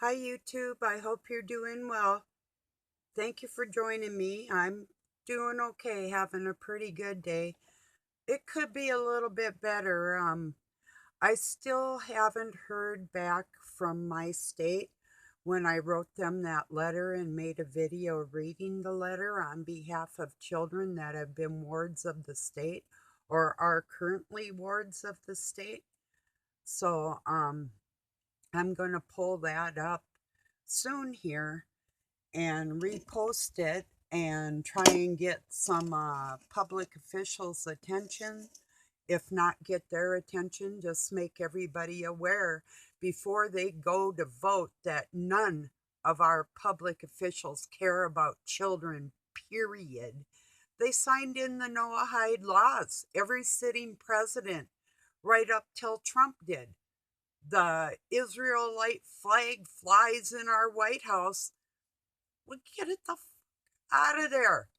Hi YouTube, I hope you're doing well. Thank you for joining me. I'm doing okay, having a pretty good day. It could be a little bit better. I still haven't heard back from my state when I wrote them that letter and made a video reading the letter on behalf of children that have been wards of the state or are currently wards of the state. So I'm going to pull that up soon here and repost it and try and get some public officials' attention. If not get their attention, just make everybody aware before they go to vote that none of our public officials care about children, period. They signed in the Noahide laws, every sitting president, right up till Trump did. The Israelite flag flies in our White House. Well, get it the out of there.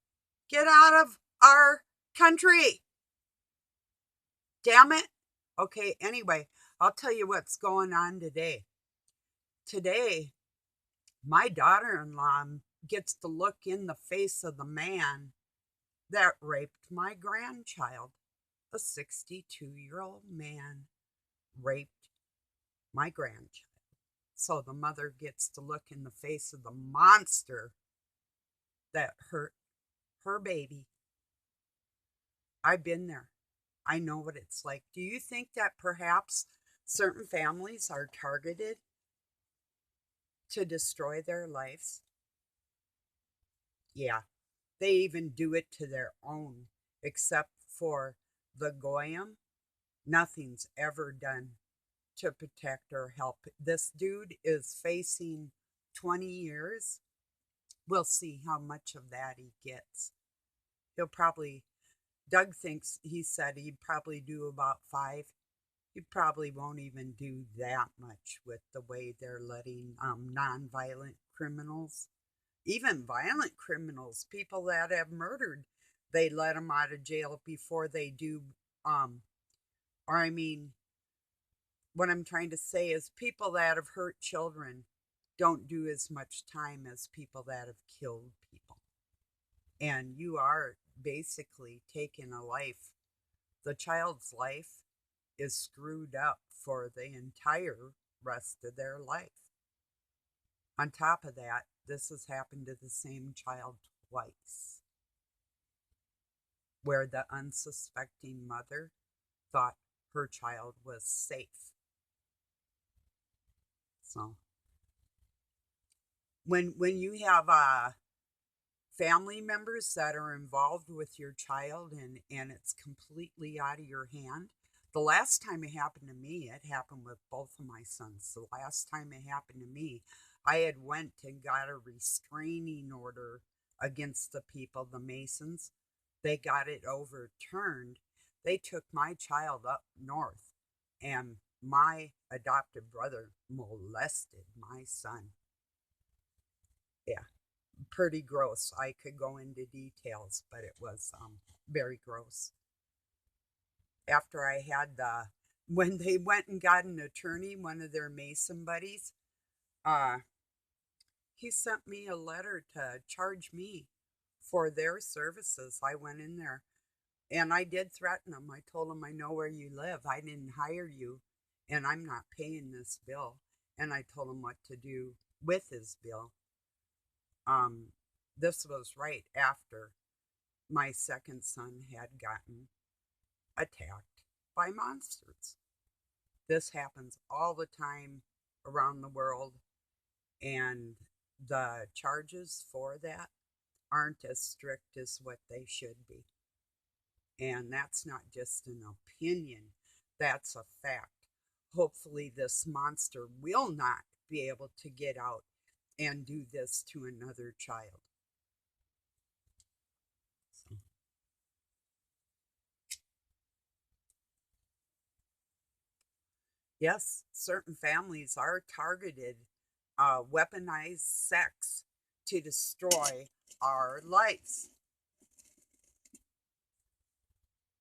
Get out of our country. Damn it. Okay, anyway, I'll tell you what's going on today. Today, my daughter in law gets to look in the face of the man that raped my grandchild. A 62-year-old man raped my grandchild. So the mother gets to look in the face of the monster that hurt her baby. I've been there. I know what it's like. Do you think that perhaps certain families are targeted to destroy their lives? Yeah, they even do it to their own, except for the Goyim. Nothing's ever done to protect or help. This dude is facing 20 years. We'll see how much of that he gets. He'll probably, Doug thinks, he said he'd probably do about 5. You probably won't even do that much with the way they're letting nonviolent criminals, even violent criminals, people that have murdered, they let them out of jail before they do. Um, or I mean, what I'm trying to say is people that have hurt children don't do as much time as people that have killed people. And you are basically taking a life. The child's life is screwed up for the entire rest of their life. On top of that, this has happened to the same child twice, where the unsuspecting mother thought her child was safe. So when you have family members that are involved with your child and it's completely out of your hand. The last time it happened to me, it happened with both of my sons. The last time it happened to me, I had went and got a restraining order against the people, the Masons. They got it overturned. They took my child up north, and my adopted brother molested my son. Yeah, pretty gross. I could go into details, but it was very gross. After I had when they went and got an attorney, one of their Mason buddies, uh, he sent me a letter to charge me for their services. I went in there and I did threaten him. I told him, I know where you live. I didn't hire you and I'm not paying this bill. And I told him what to do with his bill. Um, this was right after my second son had gotten attacked by monsters. This happens all the time around the world, and the charges for that aren't as strict as what they should be. And that's not just an opinion, that's a fact. Hopefully, this monster will not be able to get out and do this to another child. So, yes, certain families are targeted, weaponized sex to destroy our lives.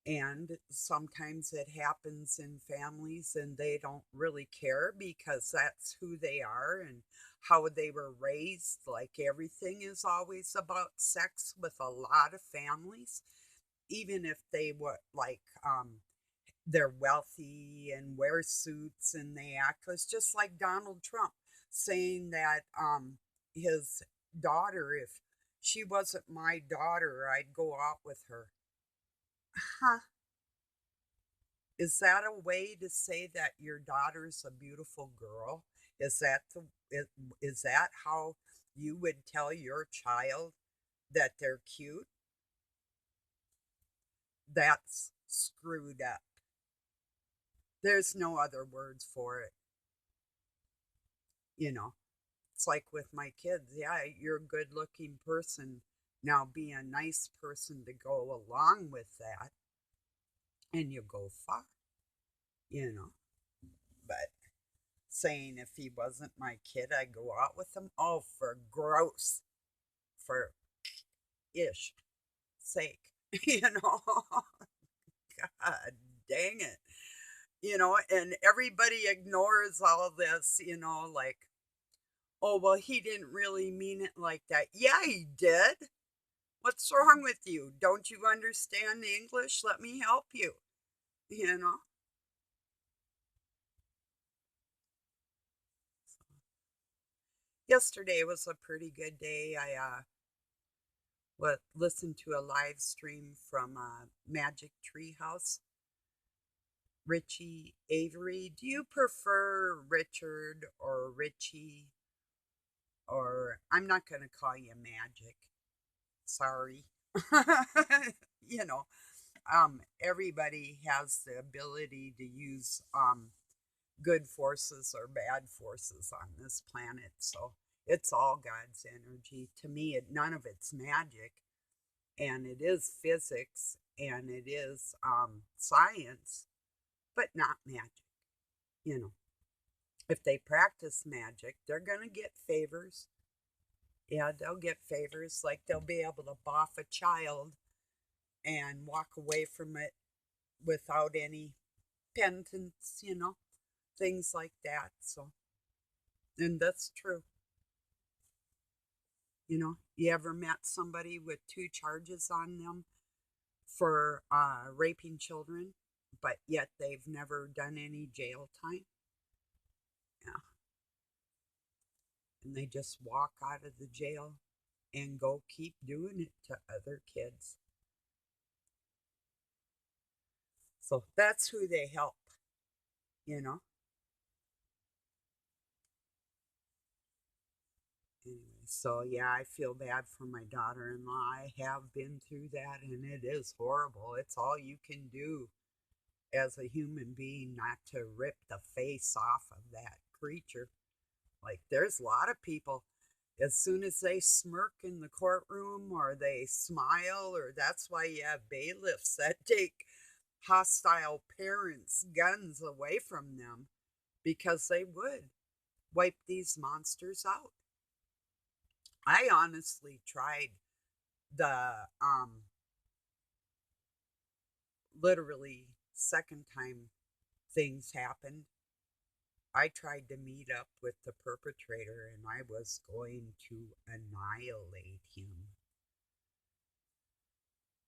And sometimes it happens in families and they don't really care because that's who they are and how they were raised. Like everything is always about sex with a lot of families, even if they were like, they're wealthy and wear suits and they act. It's just like Donald Trump saying that his daughter, if she wasn't my daughter, I'd go out with her. Huh? Is that a way to say that your daughter's a beautiful girl? Is that is that how you would tell your child that they're cute? That's screwed up. There's no other words for it, you know. It's like with my kids. Yeah, you're a good looking person. Now be a nice person to go along with that and you go far, you know. But saying if he wasn't my kid, I'd go out with him. Oh, for gross, for ish sake, you know. God dang it, you know. And everybody ignores all this, you know, like, oh, well, he didn't really mean it like that. Yeah, he did. What's wrong with you? Don't you understand English? Let me help you, you know. Yesterday was a pretty good day. I listened to a live stream from Magic Treehouse. Richie Avery. Do you prefer Richard or Richie? Or I'm not going to call you Magic. Sorry. You know, everybody has the ability to use good forces or bad forces on this planet. So it's all God's energy. To me, none of it's magic. And it is physics and it is science, but not magic. You know, if they practice magic, they're going to get favors. Yeah, they'll get favors. Like they'll be able to boff a child and walk away from it without any penance, you know, things like that. So, and that's true. You know, you ever met somebody with two charges on them for raping children, but yet they've never done any jail time? Yeah. And they just walk out of the jail and go keep doing it to other kids. So that's who they help, you know? Anyway, so yeah, I feel bad for my daughter in law. I have been through that and it is horrible. It's all you can do as a human being not to rip the face off of that creature. Like, there's a lot of people, as soon as they smirk in the courtroom or they smile, or that's why you have bailiffs that take hostile parents' guns away from them because they would wipe these monsters out. I honestly tried the literally second time things happened. I tried to meet up with the perpetrator and I was going to annihilate him.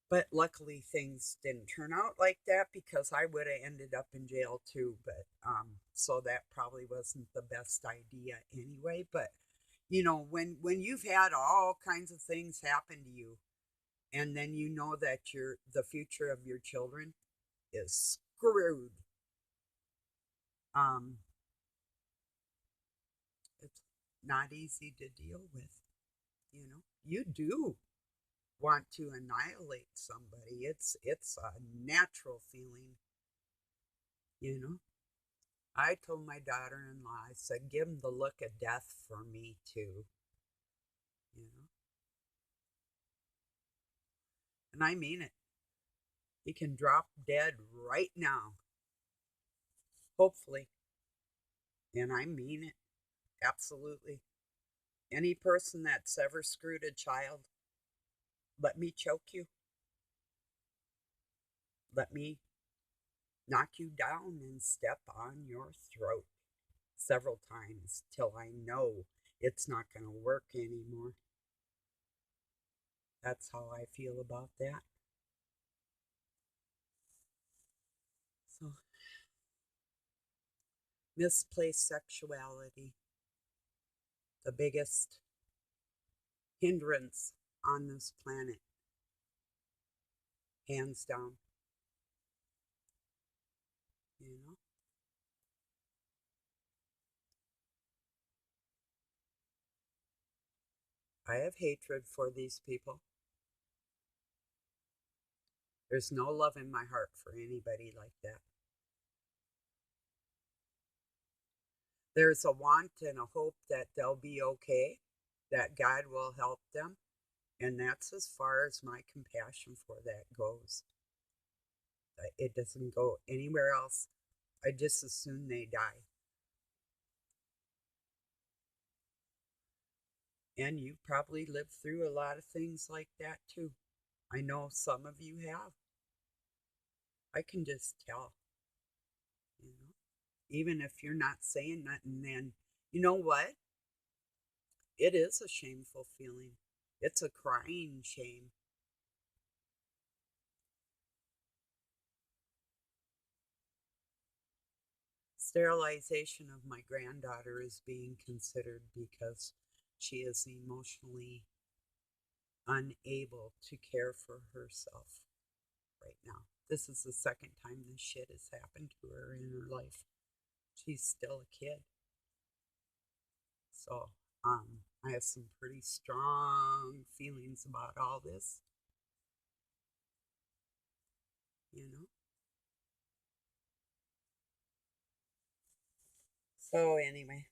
But luckily things didn't turn out like that because I would have ended up in jail too. But so that probably wasn't the best idea anyway. But you know, when you've had all kinds of things happen to you and then you know that the future of your children is screwed. Um, it's not easy to deal with. You know, you do want to annihilate somebody. It's a natural feeling. You know, I told my daughter-in-law, I said, give him the look of death for me too. You know, and I mean it. He can drop dead right now, hopefully, and I mean it. Absolutely. Any person that's ever screwed a child, let me choke you. Let me knock you down and step on your throat several times till I know it's not going to work anymore. That's how I feel about that. So, misplaced sexuality, the biggest hindrance on this planet, hands down. You know, I have hatred for these people. There's no love in my heart for anybody like that. There's a want and a hope that they'll be okay, that God will help them, and that's as far as my compassion for that goes. It doesn't go anywhere else. I just as soon they die. And you probably lived through a lot of things like that too. I know some of you have. I can just tell, you know. Even if you're not saying nothing, then you know what? It is a shameful feeling. It's a crying shame. Sterilization of my granddaughter is being considered because she is emotionally unable to care for herself right now. This is the second time this shit has happened to her in her life. She's still a kid. So, I have some pretty strong feelings about all this, you know. So anyway,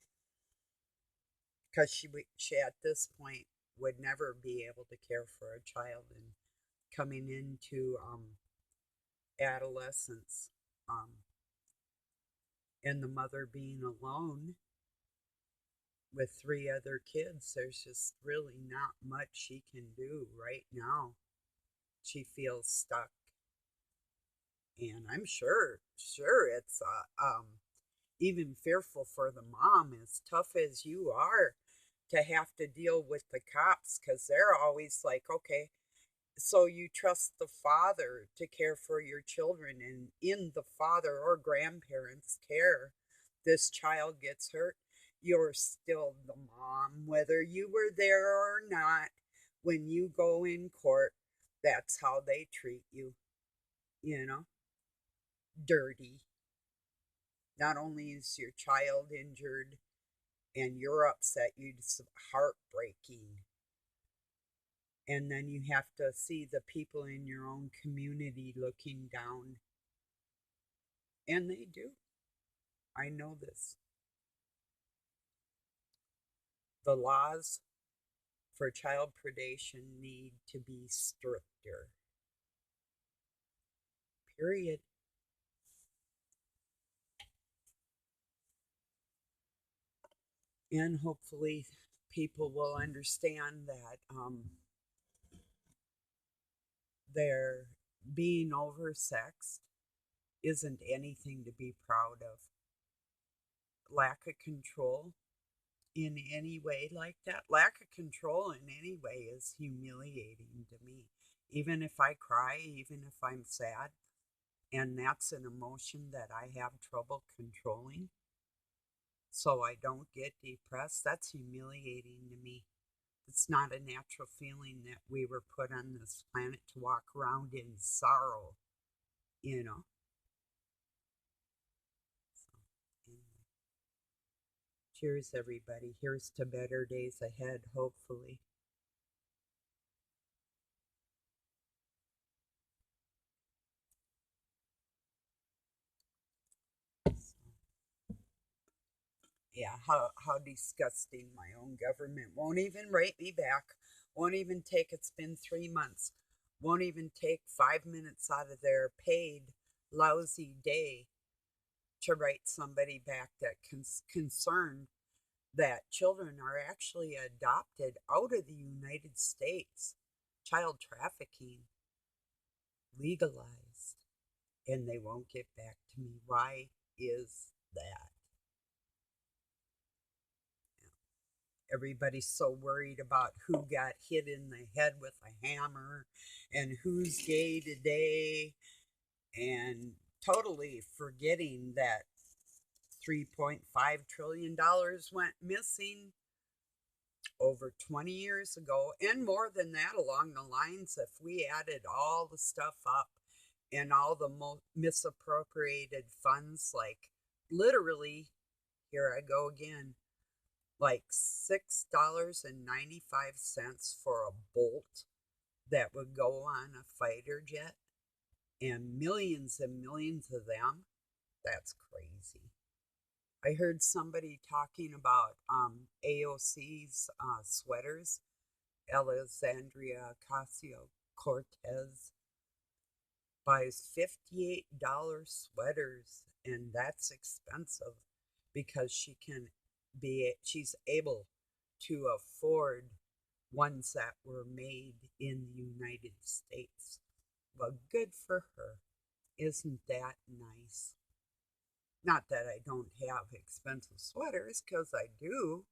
because she at this point would never be able to care for a child, and coming into adolescence, and the mother being alone with three other kids, there's just really not much she can do right now. She feels stuck, and I'm sure it's even fearful for the mom, as tough as you are, to have to deal with the cops because they're always like, okay, so you trust the father to care for your children, and in the father or grandparents' care, this child gets hurt. You're still the mom, whether you were there or not. When you go in court, that's how they treat you, you know, dirty. Not only is your child injured and you're upset, it's heartbreaking. And then you have to see the people in your own community looking down. And they do. I know this. The laws for child predation need to be stricter. Period. And hopefully, people will understand that their being oversexed isn't anything to be proud of. Lack of control in any way like that, lack of control in any way is humiliating to me. Even if I cry, even if I'm sad, and that's an emotion that I have trouble controlling, so I don't get depressed, that's humiliating to me. It's not a natural feeling that we were put on this planet to walk around in sorrow, you know. So, anyway. Cheers, everybody. Here's to better days ahead, hopefully. Yeah, how disgusting. My own government won't even write me back, won't even take, it's been 3 months, won't even take 5 minutes out of their paid lousy day to write somebody back that concerned that children are actually adopted out of the United States. Child trafficking legalized. and they won't get back to me. Why is that? Everybody's so worried about who got hit in the head with a hammer and who's gay today, and totally forgetting that $3.5 trillion went missing over 20 years ago, and more than that along the lines. If we added all the stuff up and all the misappropriated funds, like literally, here I go again, like $6.95 for a bolt that would go on a fighter jet, and millions of them, that's crazy. I heard somebody talking about AOC's sweaters, Alexandria Ocasio Cortez buys $58 sweaters, and that's expensive because she's able to afford ones that were made in the United States. Well, good for her. Isn't that nice? Not that I don't have expensive sweaters, because I do,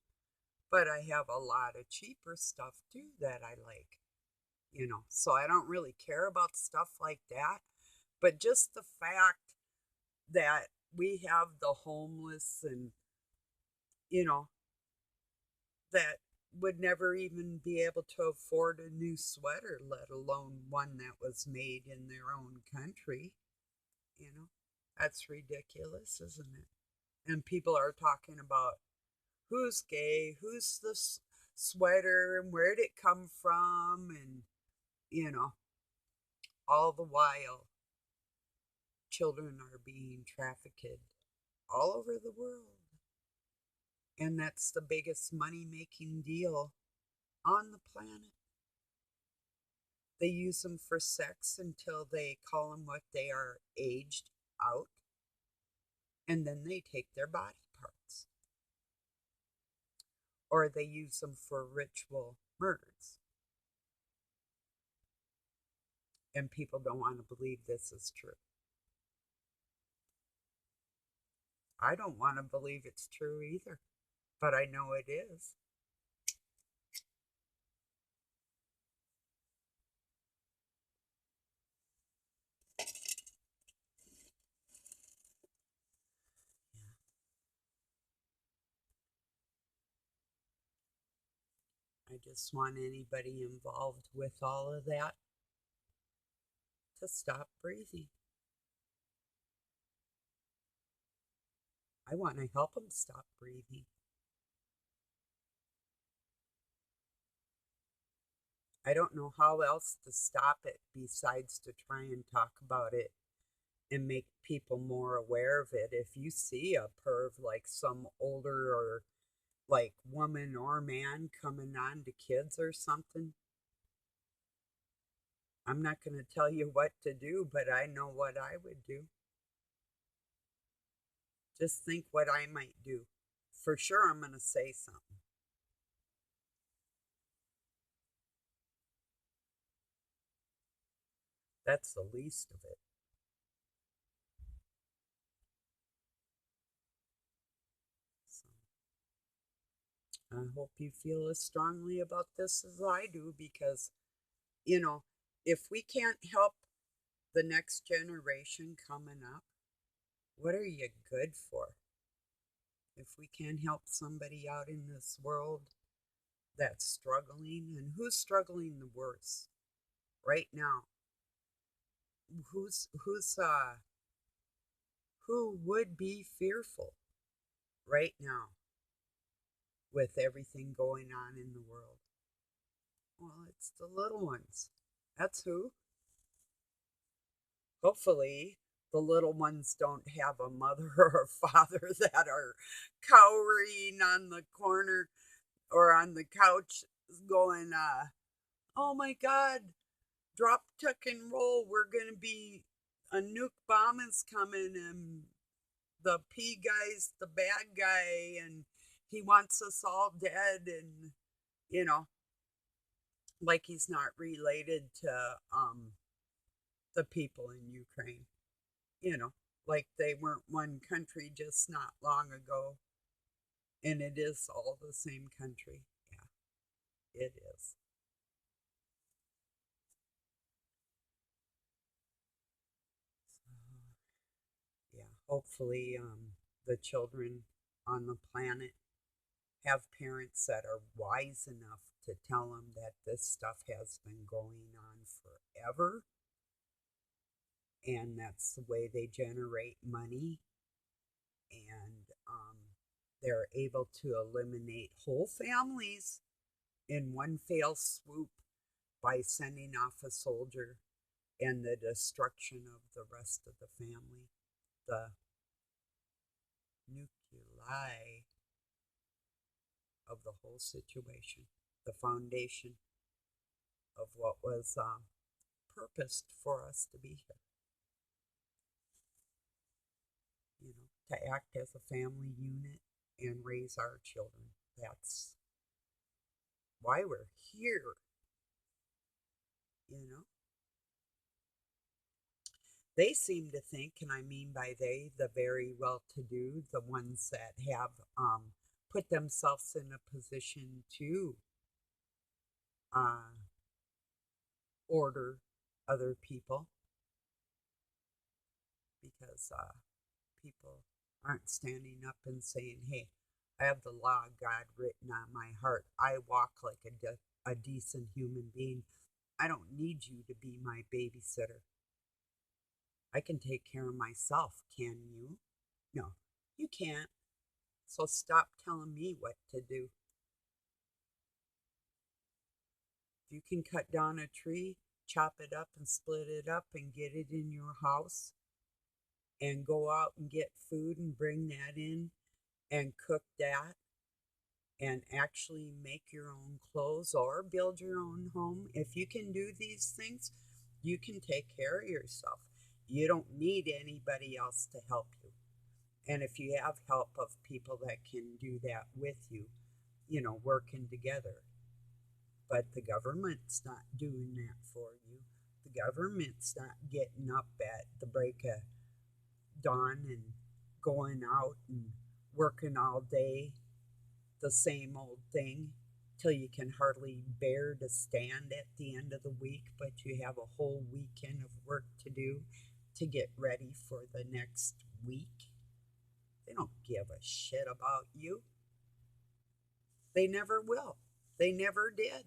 but I have a lot of cheaper stuff too that I like. So I don't really care about stuff like that. But just the fact that we have the homeless and, you know, that would never even be able to afford a new sweater, let alone one that was made in their own country. You know, that's ridiculous, isn't it? And people are talking about who's gay, who's the sweater, and where'd it come from, and, you know, all the while, children are being trafficked all over the world. And that's the biggest money making deal on the planet. They use them for sex until they call them what they are, aged out, and then they take their body parts. Or they use them for ritual murders. And people don't want to believe this is true. I don't want to believe it's true either, but I know it is. I just want anybody involved with all of that to stop breathing. I want to help them stop breathing. I don't know how else to stop it besides to try and talk about it and make people more aware of it. If you see a perv, like some older or like woman or man coming on to kids or something, I'm not going to tell you what to do, but I know what I would do. Just think what I might do. For sure, I'm going to say something. That's the least of it. So I hope you feel as strongly about this as I do, because, you know, if we can't help the next generation coming up, what are you good for? If we can't help somebody out in this world that's struggling, and who's struggling the worst right now? Who would be fearful right now with everything going on in the world? Well, it's the little ones. That's who. Hopefully, the little ones don't have a mother or a father that are cowering on the corner or on the couch going, oh my God, drop, tuck, and roll. We're going to be, a nuke bomb is coming, and the P guy's the bad guy, and he wants us all dead, and, you know, like he's not related to the people in Ukraine. you know, like they weren't one country just not long ago, and it is all the same country. Yeah, it is. So, yeah, hopefully, the children on the planet have parents that are wise enough to tell them that this stuff has been going on forever, and that's the way they generate money, and they're able to eliminate whole families in one fell swoop by sending off a soldier and the destruction of the rest of the family. The nuclei of the whole situation, the foundation of what was purposed for us to be here, to act as a family unit and raise our children. That's why we're here, you know. They seem to think, and I mean by they, the very well to do, the ones that have put themselves in a position to uh, order other people, because people aren't standing up and saying, hey, I have the law of God written on my heart. I walk like a decent human being. I don't need you to be my babysitter. I can take care of myself. Can you? No, you can't. So stop telling me what to do. If you can cut down a tree, chop it up and split it up and get it in your house and go out and get food and bring that in and cook that and actually make your own clothes or build your own home. If you can do these things, you can take care of yourself. You don't need anybody else to help you. And if you have help of people that can do that with you, working together. But the government's not doing that for you. The government's not getting up at the break of dawn and going out and working all day the same old thing till you can hardly bear to stand at the end of the week, but you have a whole weekend of work to do to get ready for the next week. They don't give a shit about you. They never will. They never did.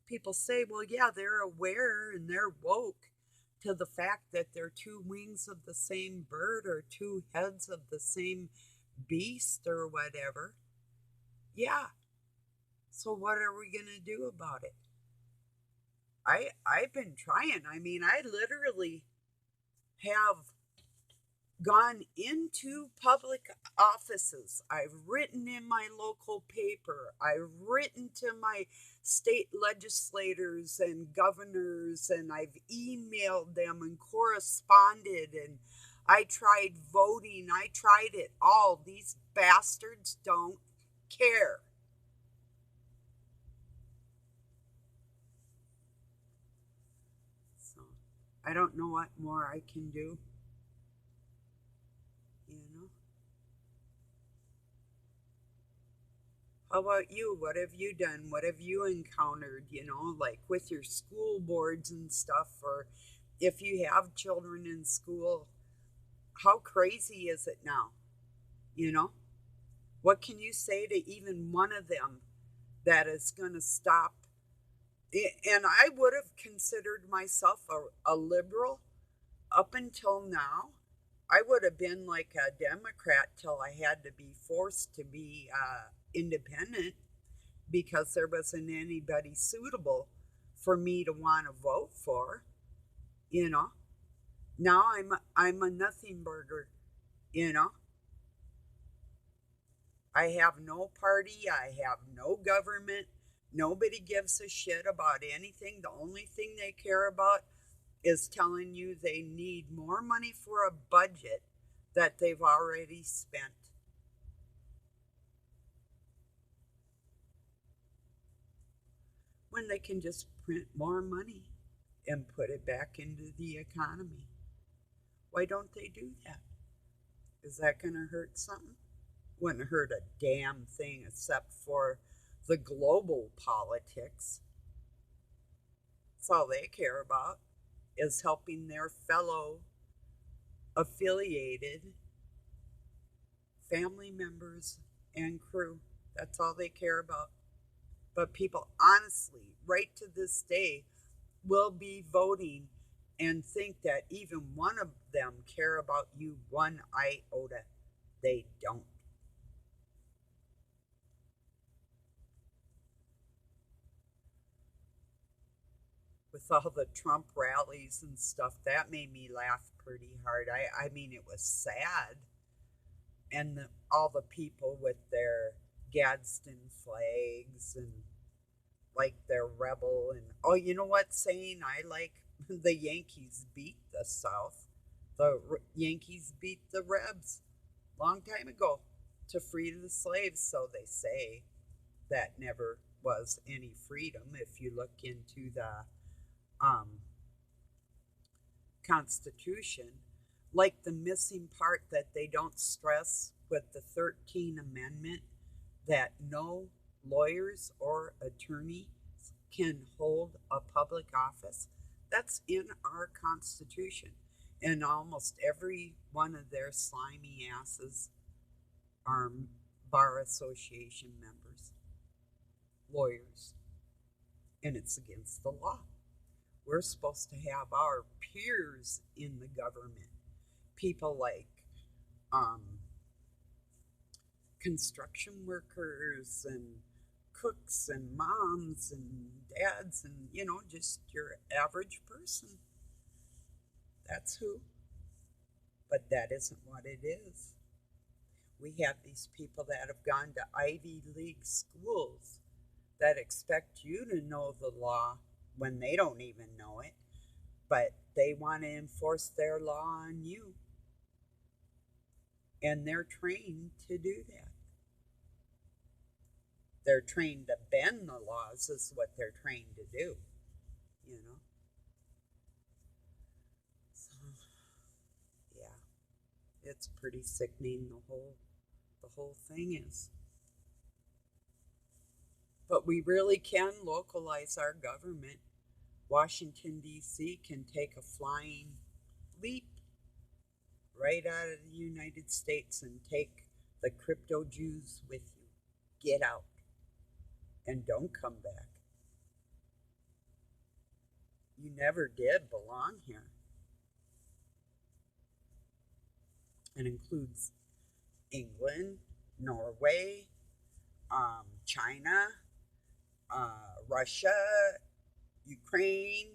People say, well, yeah, they're aware and they're woke to the fact that they're two wings of the same bird or two heads of the same beast or whatever. Yeah. So what are we going to do about it? I've been trying. I mean, I literally have gone into public offices. I've written in my local paper. I've written to my state legislators and governors, and I've emailed them and corresponded, and I tried voting. I tried it all. These bastards don't care. So I don't know what more I can do, you know. How about you? What have you done? What have you encountered, like with your school boards and stuff? Or if you have children in school, how crazy is it now? You know? What can you say to even one of them that is going to stop? And I would have considered myself a liberal up until now. I would have been like a Democrat till I had to be forced to be independent because there wasn't anybody suitable for me to want to vote for, you know. Now I'm a nothing burger, you know. I have no party, I have no government. Nobody gives a shit about anything. The only thing they care about is telling you they need more money for a budget that they've already spent when they can just print more money. and put it back into the economy. Why don't they do that? Is that going to hurt something? Wouldn't hurt a damn thing except for the global politics. That's all they care about, is helping their fellow affiliated family members and crew. That's all they care about. But people, honestly, right to this day, will be voting and think that even one of them care about you one iota. They don't. With all the Trump rallies and stuff, that made me laugh pretty hard. I mean, it was sad. And all the people with their Gadsden flags and like their rebel. And oh, you know what saying I like? The Yankees beat the South. The Yankees beat the Rebs long time ago to free the slaves, so they say. That never was any freedom if you look into the um, Constitution. Like the missing part that they don't stress with the 13th Amendment, that no lawyers or attorney can hold a public office. That's in our Constitution. And almost every one of their slimy asses are Bar Association members, lawyers, and it's against the law. We're supposed to have our peers in the government, people like um, construction workers and cooks and moms and dads and, just your average person. That's who. But that isn't what it is. We have these people that have gone to Ivy League schools that expect you to know the law when they don't even know it, but they want to enforce their law on you. And they're trained to do that. They're trained to bend the laws, is what they're trained to do, you know? So, yeah, it's pretty sickening, the whole thing is. But we really can localize our government. Washington, D.C. can take a flying leap right out of the United States and take the crypto Jews with you. Get out and don't come back. You never did belong here. It includes England, Norway, China, Russia, Ukraine,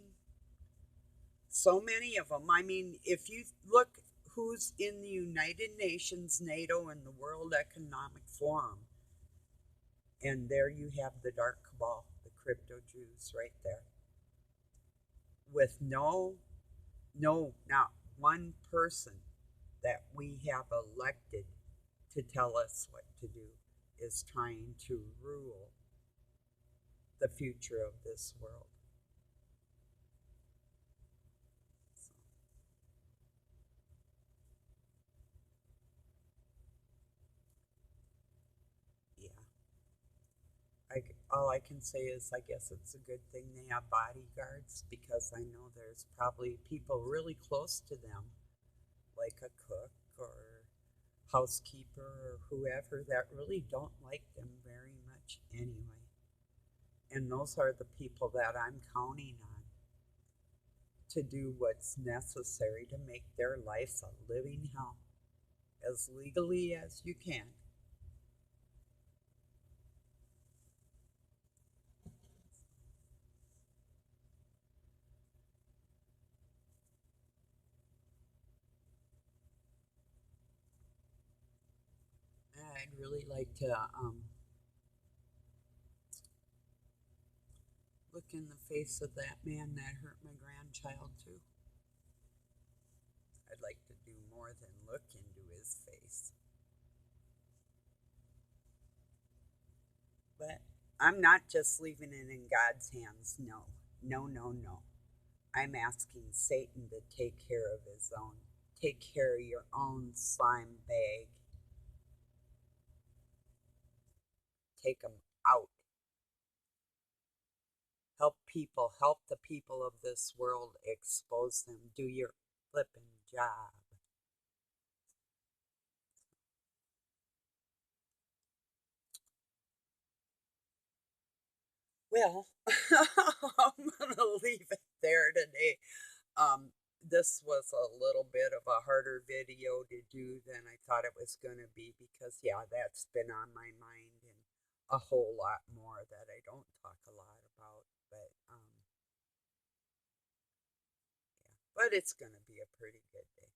so many of them. I mean, if you look who's in the United Nations, NATO, and the World Economic Forum, and there you have the dark cabal, the crypto Jews right there. With not one person that we have elected to tell us what to do is trying to rule the future of this world. So, yeah. All I can say is I guess it's a good thing they have bodyguards, because I know there's probably people really close to them, like a cook or housekeeper or whoever, that really don't like them very much anyway. And those are the people that I'm counting on to do what's necessary to make their life a living hell as legally as you can. I'd really like to look in the face of that man that hurt my grandchild, too. I'd like to do more than look into his face. But I'm not just leaving it in God's hands. No, no, no, no. I'm asking Satan to take care of his own. Take care of your own slime bag. Take them out. Help the people of this world, expose them. Do your flipping job. Well, I'm going to leave it there today. Um, this was a little bit of a harder video to do than I thought it was going to be because, yeah, that's been on my mind and a whole lot more that I don't talk a lot about. But it's going to be a pretty good day.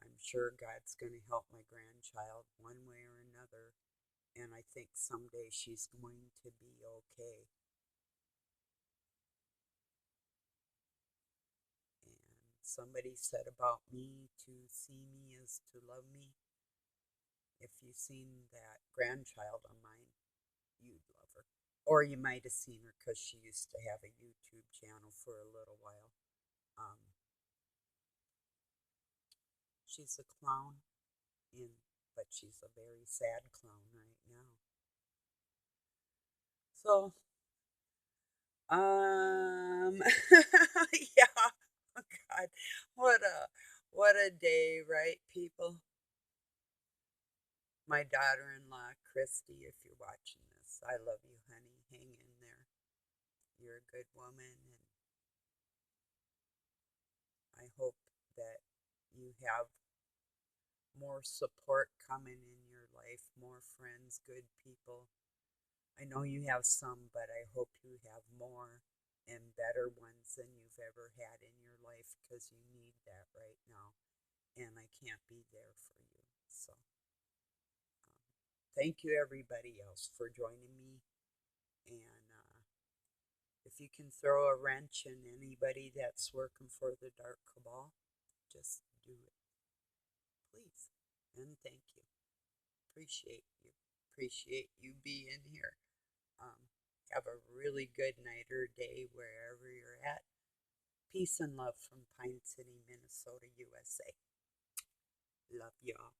I'm sure God's going to help my grandchild one way or another, and I think someday she's going to be okay. And somebody said about me, to see me is to love me. If you've seen that grandchild of mine, you'd love her. Or you might have seen her because she used to have a YouTube channel for a little while. Um, she's a clown, but she's a very sad clown right now. So, yeah. Oh God, what a day, right, people? My daughter-in-law, Christy, if you're watching this, I love you, honey. Hang in there. You're a good woman, and I hope that you have more support coming in your life, more friends, good people. I know you have some, but I hope you have more and better ones than you've ever had in your life because you need that right now. And I can't be there for you. So, thank you, everybody else, for joining me. And if you can throw a wrench in anybody that's working for the Dark Cabal, just do it, please. And thank you. Appreciate you. Appreciate you being here. Um, have a really good night or day wherever you're at. Peace and love from Pine City, Minnesota, USA. Love y'all.